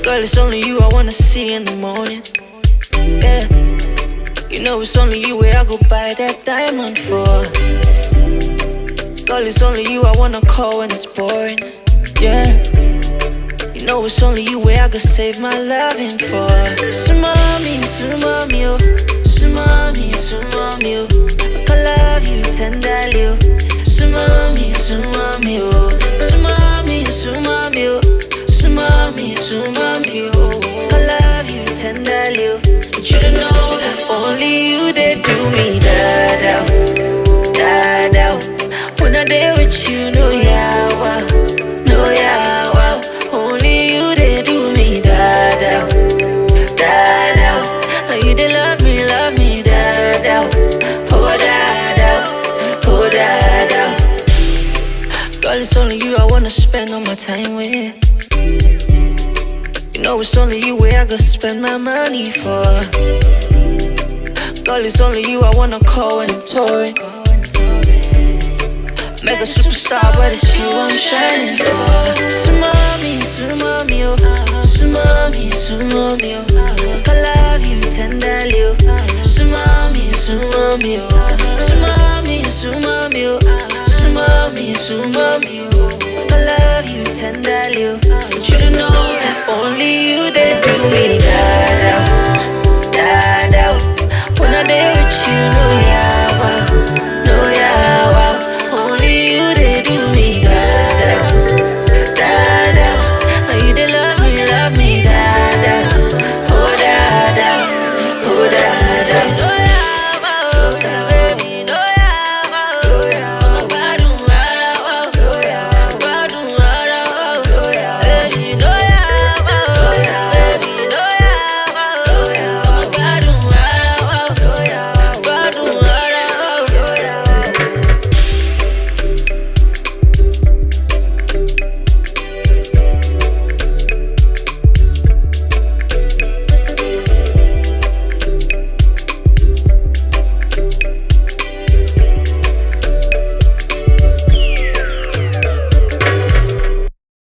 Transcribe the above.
Girl, it's only you I wanna see in the morning. Yeah, you know it's only you where I go buy that diamond for. Girl, it's only you I wanna call when it's boring. Yeah, you know it's only you where I go save my loving for. Sumami, sumami, oh, sumami, sumami, oh, I love you tenderly, oh. Sumami, sumami, oh, sumami, sumami, oh. Sumami, sumami, oh, I love you tenderly, oh. But you don't know that only you they do me da-da, da-da. When I day with you, no yawa, no yawa. Only you they do me da-da, da-da. And you they love me da-da, oh da-da, oh da-da. Girl, it's only you I wanna spend all my time with. You know it's only you where I go spend my money for. Girl, it's only you I wanna call when I'm touring. Mega superstar, but it's you I'm shining for. Sumami, sumami, oh, sumami, sumami, oh, I love you tenderly, oh. Sumami, sumami, oh, sumami, sumami, oh, sumami, sumami, oh, I love you tenderly, oh. But you don't know